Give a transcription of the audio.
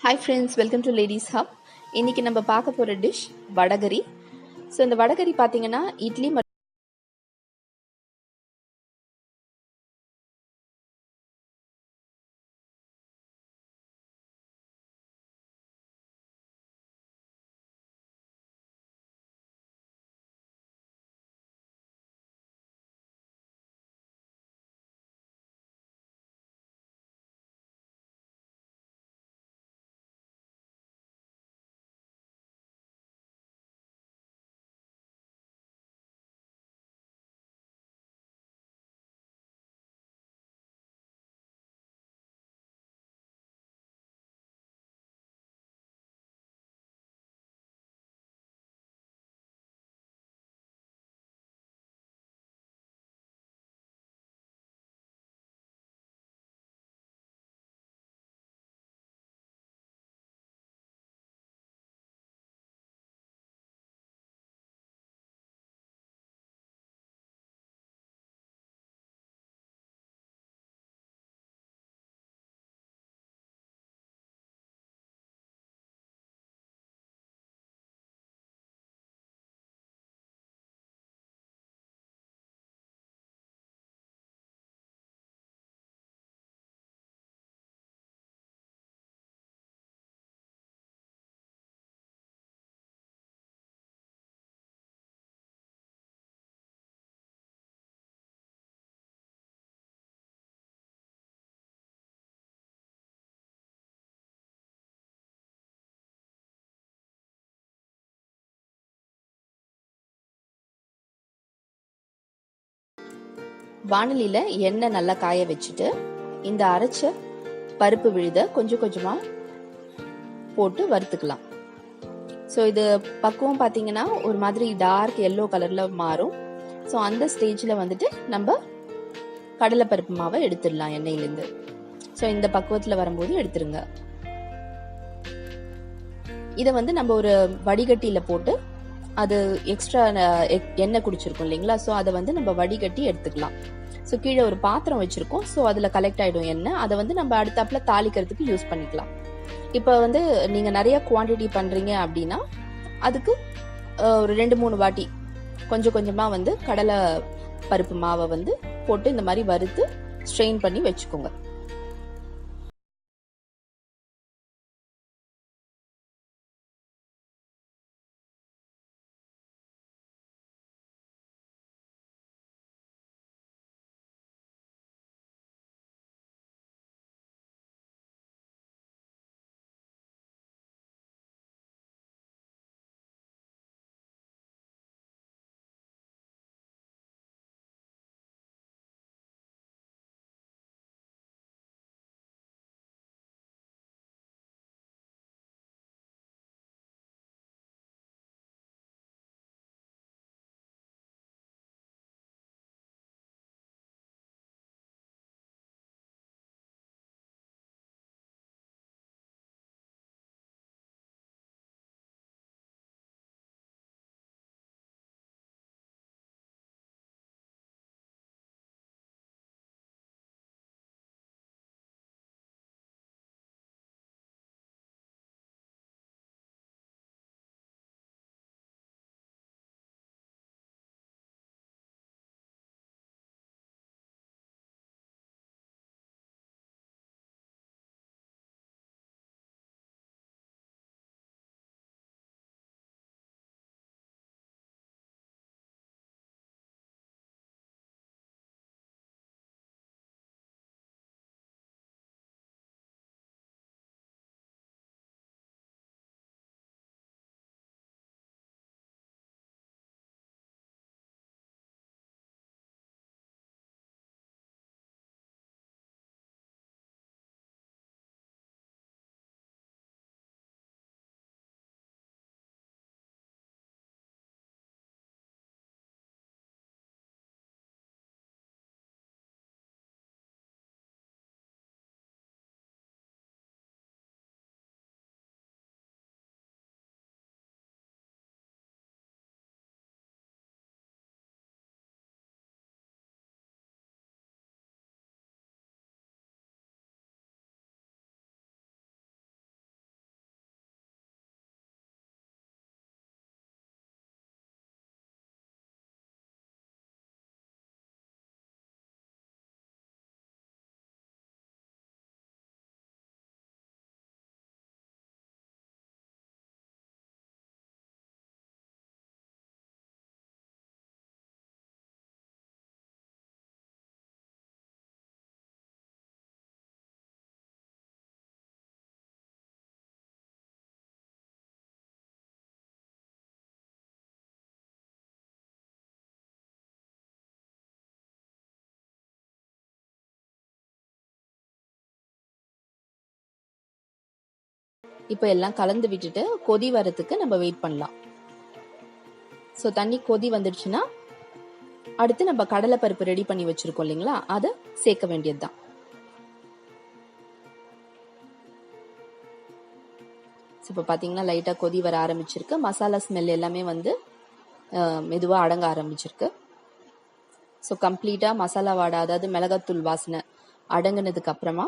Hi friends, welcome to Ladies Hub. இன்னைக்கு நம்ம பார்க்க போற டிஷ் வடகரி. ஸோ இந்த வடகரி பார்த்தீங்கன்னா இட்லி வாணலியில் எண்ணெய் நல்லா காய வச்சுட்டு இந்த அரைச்ச பருப்பு விழுத கொஞ்சம் கொஞ்சமாக போட்டு வறுத்துக்கலாம். ஸோ இது பக்குவம் பார்த்தீங்கன்னா ஒரு மாதிரி டார்க் எல்லோ கலரில் மாறும். ஸோ அந்த ஸ்டேஜில் வந்துட்டு நம்ம கடலைப்பருப்பு மாவை எடுத்துடலாம் எண்ணெயிலேருந்து. ஸோ இந்த பக்குவத்தில் வரும்போது எடுத்துருங்க. இதை வந்து நம்ம ஒரு வடிகட்டியில் போட்டு அது எக்ஸ்ட்ரா எண்ணெய் குடிச்சிருக்கோம் இல்லைங்களா, ஸோ அதை வந்து நம்ம வடிகட்டி எடுத்துக்கலாம். ஸோ கீழே ஒரு பாத்திரம் வச்சுருக்கோம், ஸோ அதில் கலெக்ட் ஆகிடும் எண்ணெய். அதை வந்து நம்ம அடுத்தாப்புல தாளிக்கிறதுக்கு யூஸ் பண்ணிக்கலாம். இப்போ வந்து நீங்கள் நிறைய குவான்டிட்டி பண்ணுறீங்க அப்படின்னா அதுக்கு ஒரு 2-3 வாட்டி கொஞ்சம் கொஞ்சமாக வந்து கடலை பருப்பு மாவை வந்து போட்டு இந்த மாதிரி வறுத்து ஸ்ட்ரெயின் பண்ணி வச்சுக்கோங்க. இப்போ எல்லாம் கலந்து விட்டுட்டு கொதி வரதுக்கு நம்ம வெயிட் பண்ணலாம். ஸோ தண்ணி கொதி வந்துடுச்சுன்னா அடுத்து நம்ம கடலைப்பருப்பு ரெடி பண்ணி வச்சிருக்கோம் இல்லைங்களா, அதை சேர்க்க வேண்டியதுதான். இப்போ பார்த்தீங்கன்னா லைட்டாக கொதி வர ஆரம்பிச்சிருக்கு. மசாலா ஸ்மெல் எல்லாமே வந்து மெதுவாக அடங்க ஆரம்பிச்சிருக்கு. ஸோ கம்ப்ளீட்டாக மசாலா வாடை, அதாவது மிளகாத்தூள் வாசனை அடங்கினதுக்கு அப்புறமா